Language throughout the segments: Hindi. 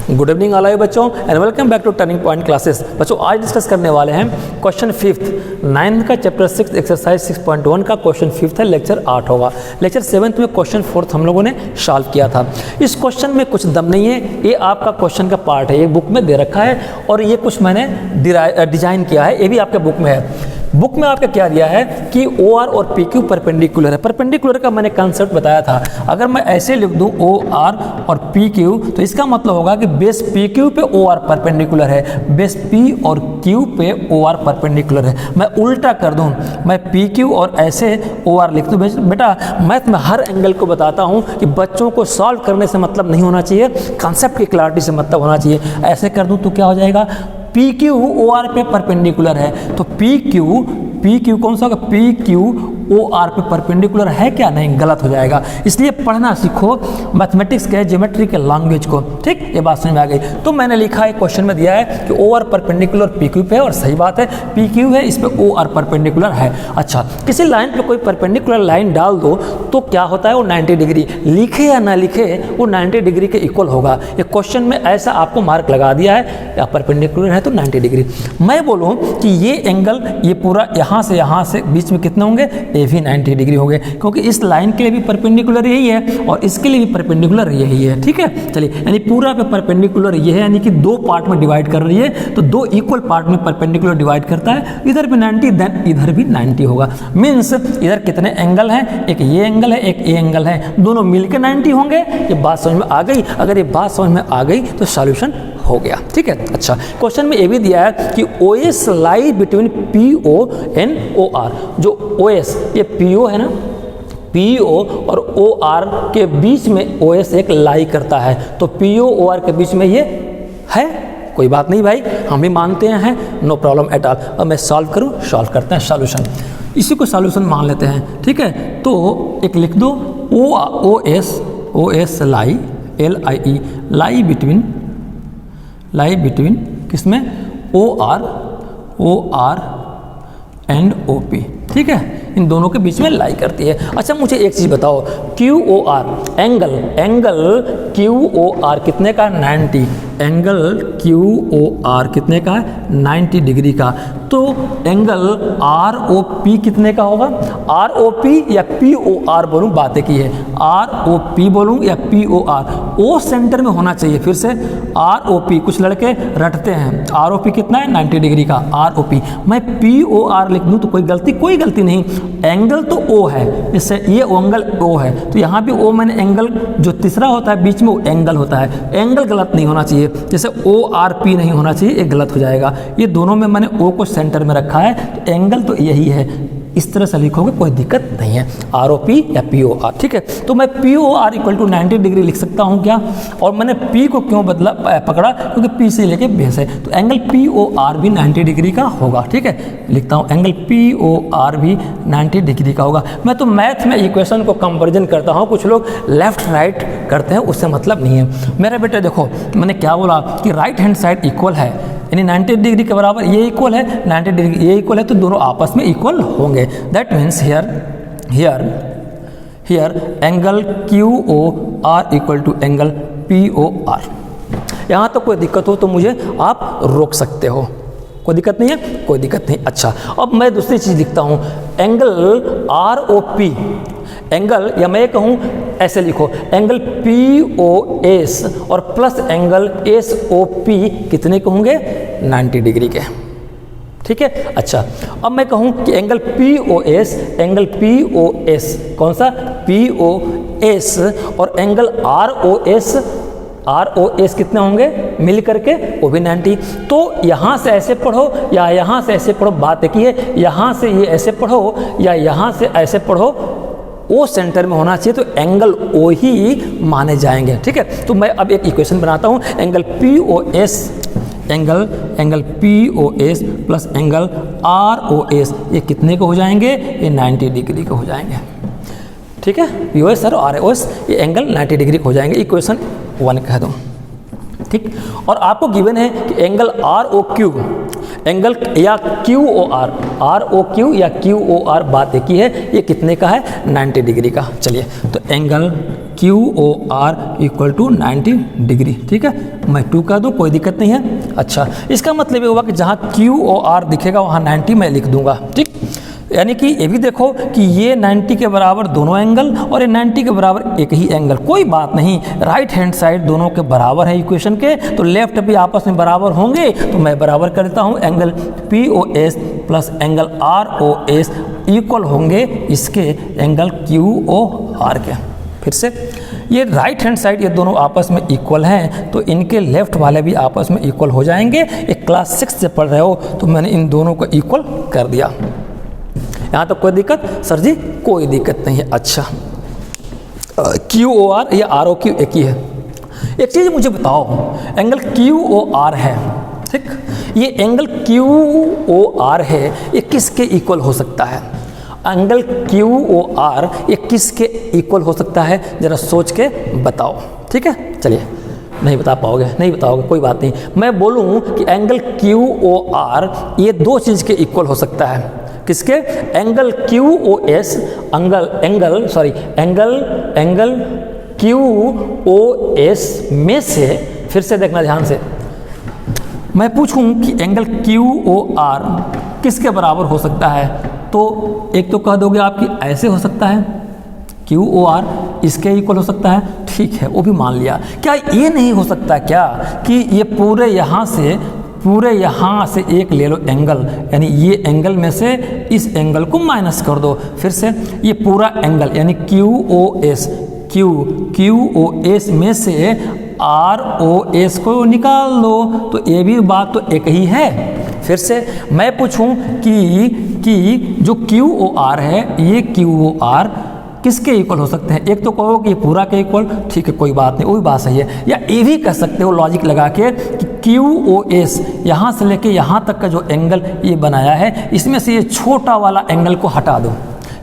गुड इवनिंग ऑल यू बच्चों and welcome back to Turning Point Classes. बच्चों आज डिस्कस करने वाले हैं क्वेश्चन 5th 9th का चैप्टर 6 एक्सरसाइज 6.1 का क्वेश्चन 5th है, लेक्चर 8 होगा। लेक्चर 7th में क्वेश्चन 4th हम लोगों ने सॉल्व किया था। इस क्वेश्चन में कुछ दम नहीं है, ये आपका क्वेश्चन का पार्ट है, ये बुक में दे रखा है और ये कुछ मैंने डिजाइन किया है, ये भी आपके बुक में है। बुक में आपका क्या दिया है कि OR और PQ परपेंडिकुलर है। परपेंडिकुलर का मैंने कंसेप्ट बताया था। अगर मैं ऐसे लिख दूं OR और PQ तो इसका मतलब होगा कि बेस PQ पे OR परपेंडिकुलर है, बेस P और Q पे OR परपेंडिकुलर है। मैं उल्टा कर दूं, मैं PQ और ऐसे OR लिख दूं। बेटा मैथ में हर एंगल को बताता हूं कि बच्चों को सॉल्व करने से मतलब नहीं होना चाहिए, कंसेप्ट की क्लैरिटी से मतलब होना चाहिए। ऐसे कर दूं तो क्या हो जाएगा, PQ OR पे परपेंडिकुलर है तो PQ कौन सा होगा, PQ OR पे परपेंडिकुलर है क्या, नहीं, गलत हो जाएगा। इसलिए पढ़ना सीखो मैथमेटिक्स के ज्योमेट्री के लैंग्वेज को, ठीक, ये बात समझ में आ गई। तो मैंने लिखा है, क्वेश्चन में दिया है कि OR परपेंडिकुलर PQ पे है और सही बात है, PQ है, इस पे OR परपेंडिकुलर है। अच्छा, किसी लाइन पे कोई परपेंडिकुलर लाइन डाल दो तो क्या होता है, वो 90 डिग्री लिखे या ना लिखे वो 90 डिग्री के इक्वल होगा। ये क्वेश्चन में ऐसा आपको मार्क लगा दिया है, या परपेंडिकुलर है तो 90 डिग्री। मैं बोलूँ कि ये एंगल, ये पूरा यहाँ से बीच में कितने होंगे, ये भी 90 डिग्री हो गए, क्योंकि इस लाइन के लिए भी परपेंडिकुलर यही है और इसके लिए भी परपेंडिकुलर यही है। ठीक है, चलिए, यानी पूरा पे परपेंडिकुलर ये है, यानी कि दो पार्ट में डिवाइड कर रही है तो दो इक्वल पार्ट में परपेंडिकुलर डिवाइड करता है। इधर भी 90 देन इधर भी 90 होगा। मीन्स इधर कितने एंगल हैं, एक ये एंगल है, एक ये एंगल है, दोनों मिलकर 90 होंगे। ये बात समझ में आ गई? अगर ये बात समझ में आ गई तो सॉल्यूशन हो गया। ठीक है, अच्छा, क्वेश्चन में ये भी दिया है कि OS lie between PO and OR। जो OS ये PO है ना, PO और OR के बीच में OS एक लाई करता है, तो PO OR के बीच में ये है। कोई बात नहीं भाई, हम भी मानते हैं, नो प्रॉब्लम एट ऑल। अब मैं सॉल्व करूं, सॉल्व करते हैं सॉल्यूशन, इसी को सॉल्यूशन मान लेते हैं। ठीक है, तो एक लिख दो OS लाई LIE लाई बिटवीन किसमें, OR एंड OP। ठीक है, इन दोनों के बीच में लाई करती है। अच्छा, मुझे एक चीज़ बताओ, QOR एंगल QOR कितने का, 90। एंगल QOR कितने का है, 90 डिग्री का। तो एंगल ROP कितने का होगा, ROP या POR बोलूँ, बातें की है, ROP बोलूँ या POR, O सेंटर में होना चाहिए। फिर से ROP, कुछ लड़के रटते हैं, ROP कितना है, 90 डिग्री का ROP। मैं POR लिख दूँ तो कोई गलती नहीं, एंगल तो O है, इससे ये एंगल O है तो यहाँ भी O, मैंने एंगल जो तीसरा होता है बीच में वो एंगल होता है, एंगल गलत नहीं होना चाहिए। जैसे ORP नहीं होना चाहिए, ये गलत हो जाएगा। ये दोनों में मैंने O को सेंटर में रखा है तो एंगल तो यही है, इस तरह से लिखोगे कोई दिक्कत नहीं है, ROP या POR। ठीक है, तो मैं POR इक्वल टू 90 डिग्री लिख सकता हूँ क्या, और मैंने P को क्यों पकड़ा, क्योंकि P से लेके बेस है, तो एंगल POR भी 90 डिग्री का होगा। ठीक है, लिखता हूँ एंगल POR भी 90 डिग्री का होगा। मैं तो मैथ में इक्वेशन को कंपेरिजन करता हूँ, कुछ लोग लेफ्ट राइट करते हैं, उससे मतलब नहीं है। मेरे बेटे देखो, मैंने क्या बोला कि राइट हैंड साइड इक्वल है, यानी 90 डिग्री के बराबर ये इक्वल है, 90 डिग्री ये इक्वल है, तो दोनों आपस में इक्वल होंगे। That means here angle QOR equal to angle POR। यहाँ तो कोई दिक्कत हो तो मुझे आप रोक सकते हो, कोई दिक्कत नहीं है, कोई दिक्कत नहीं। अच्छा, अब मैं दूसरी चीज़ लिखता हूँ, एंगल ROP, एंगल, या मैं कहूँ ऐसे लिखो, एंगल POS और प्लस एंगल SOP कितने के होंगे, 90 डिग्री के। ठीक है, अच्छा, अब मैं कहूँ कि एंगल POS कौन सा, POS और एंगल ROS कितने होंगे मिल करके, वो भी 90। तो यहाँ से ऐसे पढ़ो या यहाँ से ऐसे पढ़ो, बात एक ही है, यहाँ से ये ऐसे पढ़ो या यहाँ से ऐसे पढ़ो, O सेंटर में होना चाहिए, तो एंगल O ही माने जाएंगे। ठीक है, तो मैं अब एक इक्वेशन बनाता हूँ, angle POS plus angle ROS, ये कितने को हो जाएंगे, ये 90 डिग्री के हो जाएंगे। ठीक है, POS और ROS ये एंगल 90 डिग्री हो जाएंगे, इक्वेशन 1 कह दो। ठीक, और आपको गिवन है कि एंगल ROQ एंगल या Q O R, R O Q या क्यू ओ आर, बात एक ही है, ये कितने का है 90 डिग्री का। चलिए तो angle Q O R equal to 90 degree, ठीक है, मैं 2 कर दूँ, कोई दिक्कत नहीं है। अच्छा, इसका मतलब ये हुआ कि जहाँ क्यू ओ आर दिखेगा वहाँ 90 मैं लिख दूंगा, ठीक। यानी कि ये भी देखो कि ये 90 के बराबर दोनों एंगल और ये 90 के बराबर एक ही एंगल, कोई बात नहीं, राइट हैंड साइड दोनों के बराबर है इक्वेशन के, तो लेफ्ट भी आपस में बराबर होंगे, तो मैं बराबर कर देता हूँ। Angle P O S plus angle R O S equal होंगे इसके एंगल क्यू ओ आर के। फिर से ये राइट हैंड साइड ये दोनों आपस में इक्वल हैं, तो इनके लेफ्ट वाले भी आपस में इक्वल हो जाएंगे। एक क्लास 6 से पढ़ रहे हो तो मैंने इन दोनों को इक्वल कर दिया। यहाँ तो कोई दिक्कत सर जी? कोई दिक्कत नहीं है। अच्छा, क्यू ओ आर या आर ओ क्यू एक ही है। एक चीज़ मुझे बताओ, एंगल क्यू ओ आर है, ठीक, ये एंगल क्यू ओ आर है, ये किसके इक्वल हो सकता है? एंगल क्यू ओ आर ये किसके इक्वल हो सकता है, ज़रा सोच के बताओ, ठीक है। चलिए, नहीं बता पाओगे, नहीं बताओगे, कोई बात नहीं। मैं बोलूँ कि एंगल क्यू ओ आर ये दो चीज़ के इक्वल हो सकता है। किसके? Angle Q O S, angle Q O S में से, फिर से देखना ध्यान से, मैं पूछूं कि एंगल क्यू ओ आर किसके बराबर हो सकता है, तो एक तो कह दोगे आपकी ऐसे हो सकता है, क्यू ओ आर इसके इक्वल हो सकता है, ठीक है, वो भी मान लिया। क्या ये नहीं हो सकता क्या कि ये पूरे यहाँ से एक ले लो एंगल, यानी ये एंगल में से इस एंगल को माइनस कर दो, फिर से ये पूरा एंगल यानी क्यू ओ एस में से आर ओ एस को निकाल दो, तो ये भी बात तो एक ही है। फिर से मैं पूछूं कि जो क्यू ओ आर है, ये क्यू ओ आर किसके इक्वल हो सकते हैं? एक तो कहो कि पूरा के इक्वल, ठीक है, कोई बात नहीं, वो भी बात सही है। या ये भी कह सकते हो लॉजिक लगा के कि क्यू ओ एस यहाँ से लेके यहाँ तक का जो एंगल ये बनाया है, इसमें से ये छोटा वाला एंगल को हटा दो।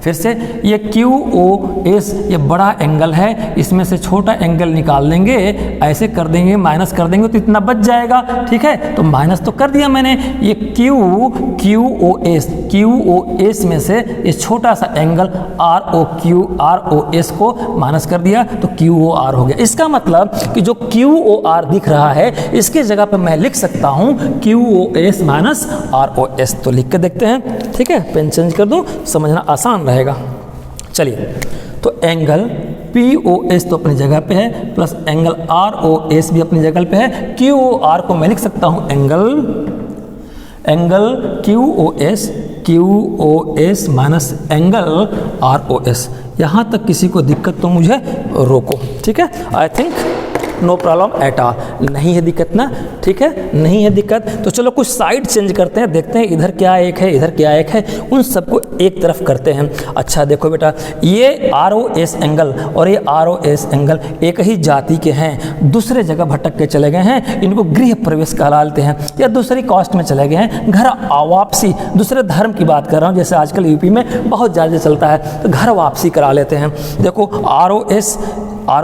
फिर से ये क्यू ओ एस ये बड़ा एंगल है, इसमें से छोटा एंगल निकाल लेंगे, ऐसे कर देंगे, माइनस कर देंगे तो इतना बच जाएगा, ठीक है। तो माइनस तो कर दिया मैंने, ये क्यू ओ एस में से ये छोटा सा एंगल आर ओ एस को माइनस कर दिया, तो क्यू ओ आर हो गया। इसका मतलब कि जो क्यू ओ आर दिख रहा है, इसके जगह पर मैं लिख सकता हूँ Q O S minus R O S. तो लिख के देखते हैं, ठीक है, पेन चेंज कर दो, समझना आसान रहेगा। चलिए, तो एंगल पी ओ एस तो अपनी जगह पे है, plus angle R O S भी अपनी जगह पे है। क्यू ओ आर को मैं लिख सकता हूँ angle Q O S minus angle R O S. यहाँ तक किसी को दिक्कत तो मुझे रोको, ठीक है। I think no problem at all, नहीं है दिक्कत ना, ठीक है, नहीं है दिक्कत। तो चलो कुछ साइड चेंज करते हैं, देखते हैं इधर क्या एक है, इधर क्या एक है, उन सबको एक तरफ करते हैं। अच्छा देखो बेटा, ये आर ओ एस एंगल और ये आर ओ एस एंगल एक ही जाति के हैं, दूसरे जगह भटक के चले गए हैं, इनको गृह प्रवेश कहलाते हैं, या दूसरी कास्ट में चले गए हैं, घर वापसी, दूसरे धर्म की बात कर रहा हूँ, जैसे आजकल यूपी में बहुत ज़्यादा चलता है, तो घर वापसी करा लेते हैं। देखो आर ओ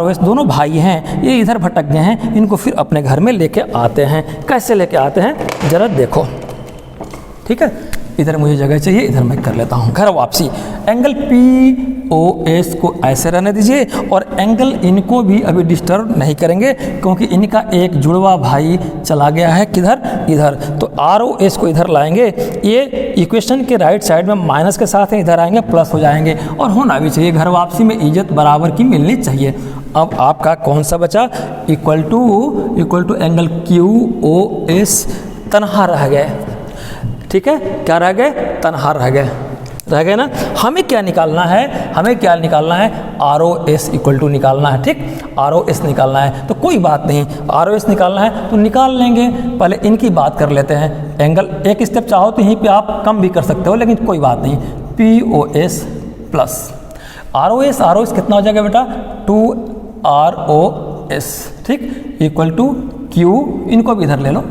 एस दोनों भाई हैं, ये इधर भटक गए हैं, इनको फिर अपने घर में लेके आते हैं। कैसे लेके आते हैं जरा देखो, ठीक है। इधर मुझे जगह चाहिए, इधर मैं कर लेता हूँ घर वापसी। एंगल पी ओ एस को ऐसे रहने दीजिए, और एंगल इनको भी अभी डिस्टर्ब नहीं करेंगे, क्योंकि इनका एक जुड़वा भाई चला गया है, किधर? इधर। तो आर ओ एस को इधर लाएंगे, ये इक्वेशन के राइट साइड में माइनस के साथ इधर आएंगे, प्लस हो जाएंगे, और होना भी चाहिए, घर वापसी में इज्जत बराबर की मिलनी चाहिए। अब आपका कौन सा बचा? Equal to angle Q O S तनहा रह गए, ठीक है, क्या रह गए? तनहा रह गए ना। हमें क्या निकालना है? R O S equal to निकालना है, ठीक, आर ओ एस निकालना है। तो कोई बात नहीं, आर ओ एस निकालना है तो निकाल लेंगे, पहले इनकी बात कर लेते हैं। एंगल एक स्टेप चाहो तो यहीं पे आप कम भी कर सकते हो, लेकिन कोई बात नहीं। P O S plus R O S कितना हो जाएगा बेटा? 2ROS, ठीक, इक्वल टू क्यू, इनको भी इधर ले लो,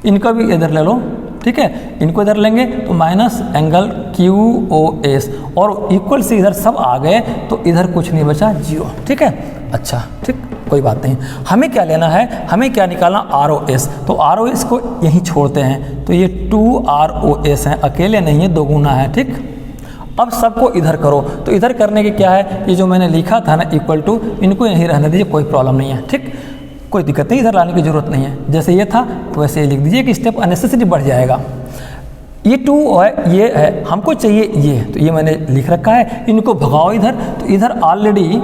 इनको भी इधर ले लो, ठीक है, इनको इधर लेंगे तो माइनस एंगल QOS, और इक्वल से इधर सब आ गए, तो इधर कुछ नहीं बचा, 0, ठीक है। अच्छा, ठीक, कोई बात नहीं। हमें क्या लेना है, हमें क्या निकालना, ROS। तो ROS को यहीं छोड़ते हैं, तो ये 2 ROS हैं, अकेले नहीं है, दोगुना है, ठीक। अब सबको इधर करो, तो इधर करने के क्या है, ये जो मैंने लिखा था ना इक्वल टू, इनको यहीं रहने दीजिए, कोई प्रॉब्लम नहीं है, ठीक, कोई दिक्कत नहीं, इधर लाने की जरूरत नहीं है। जैसे ये था वैसे ही लिख दीजिए कि स्टेप अननेसेसरी बढ़ जाएगा। ये 2 है, ये है, हमको चाहिए ये, तो ये मैंने लिख रखा है, इनको भगाओ इधर, तो इधर ऑलरेडी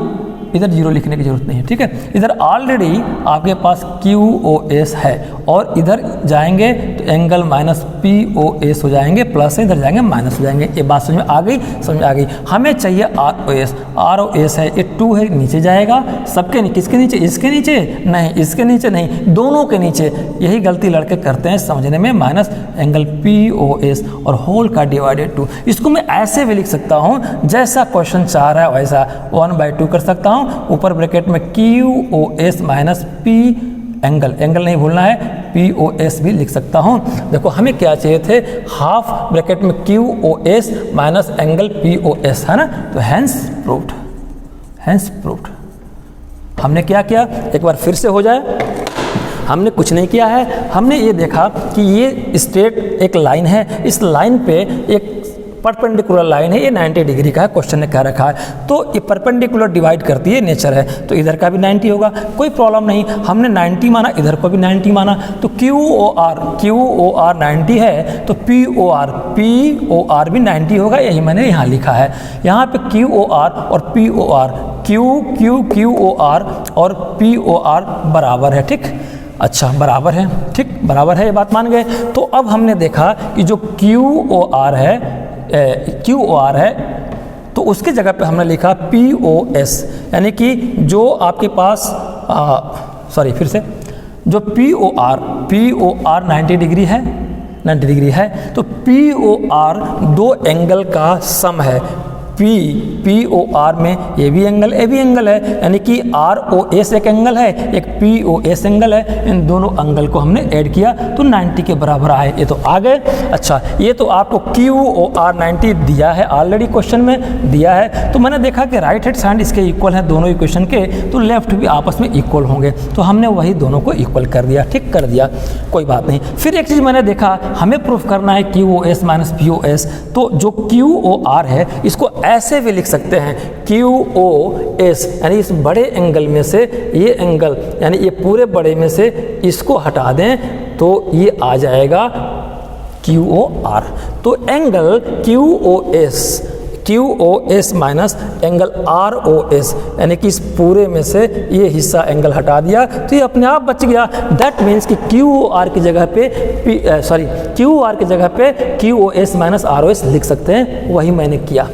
इधर 0 लिखने की जरूरत नहीं है, ठीक है। इधर ऑलरेडी आपके पास QOS है और इधर जाएंगे तो एंगल माइनस POS हो जाएंगे, प्लस है, इधर जाएंगे माइनस हो जाएंगे। ये बात समझ में आ गई, समझ में आ गई। हमें चाहिए ROS है, ये 2 है, नीचे जाएगा, सबके नीचे, किसके नीचे, इसके नीचे नहीं, इसके नीचे नहीं, दोनों के नीचे। यही गलती लड़के करते हैं समझने में, माइनस एंगल POS और होल का डिवाइडेड 2। इसको मैं ऐसे भी लिख सकता हूँ, जैसा क्वेश्चन चाह रहा है वैसा 1/2 कर सकता हूँ, ऊपर ब्रैकेट में QOS minus P angle, angle नहीं भूलना है, POS भी लिख सकता हूँ। देखो हमें क्या चाहिए थे, हाफ ब्रैकेट में QOS माइनस एंगल POS, है ना, तो हैंस प्रूव्ड, हैंस प्रूव्ड। हमने क्या किया, एक बार फिर से हो जाए, हमने कुछ नहीं किया है, हमने ये देखा कि ये स्ट्रेट एक लाइन है, इस लाइन पे एक परपेंडिकुलर लाइन है, ये 90 डिग्री का है, क्वेश्चन ने कह रखा है, तो ये परपेंडिकुलर डिवाइड करती है, नेचर है, तो इधर का भी 90 होगा, कोई प्रॉब्लम नहीं। हमने 90 माना, इधर को भी 90 माना, तो QOR 90 है, तो POR भी 90 होगा, यही मैंने यहाँ लिखा है। यहाँ पे QOR और POR, QOR और POR बराबर है, ठीक, अच्छा बराबर है, ठीक, बराबर है, ये बात मान गए। तो अब हमने देखा कि जो QOR है तो उसकी जगह पे हमने लिखा POS, यानी कि जो आपके पास फिर से जो POR 90 डिग्री है, 90 डिग्री है, तो POR 2 एंगल का सम है। POR में ये भी एंगल, ये भी एंगल है, यानी कि ROS एक एंगल है, एक POS एंगल है, इन दोनों एंगल को हमने ऐड किया तो 90 के बराबर आए, ये तो आ गए। अच्छा, ये तो आपको QOR 90 दिया है, ऑलरेडी क्वेश्चन में दिया है, तो मैंने देखा कि राइट हैंड साइड इसके इक्वल है दोनों इक्वेशन के, तो लेफ्ट भी आपस में इक्वल होंगे, तो हमने वही दोनों को इक्वल कर दिया, ठीक कर दिया, कोई बात नहीं। फिर एक चीज़ मैंने देखा, हमें प्रूफ करना है QOS माइनस POS, तो जो QOR है इसको ऐसे भी लिख सकते हैं, QOS यानी इस बड़े एंगल में से ये एंगल, यानी ये पूरे बड़े में से इसको हटा दें तो ये आ जाएगा QOR। तो angle QOS minus angle ROS, यानी कि इस पूरे में से ये हिस्सा एंगल हटा दिया तो ये अपने आप बच गया। दैट मीन्स कि QOR की जगह पे QOS माइनस ROS लिख सकते हैं, वही मैंने किया।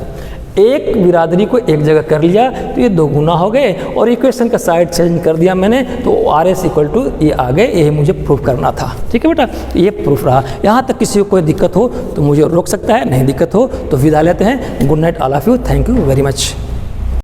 एक बिरादरी को एक जगह कर लिया तो ये 2 गुना हो गए, और इक्वेशन का साइड चेंज कर दिया मैंने, तो RS इक्वल टू ये आ गए, यही मुझे प्रूफ करना था, ठीक है बेटा, ये प्रूफ रहा। यहाँ तक किसी को कोई दिक्कत हो तो मुझे रोक सकता है, नहीं दिक्कत हो तो विदा लेते हैं। Good night all of you, thank you very much.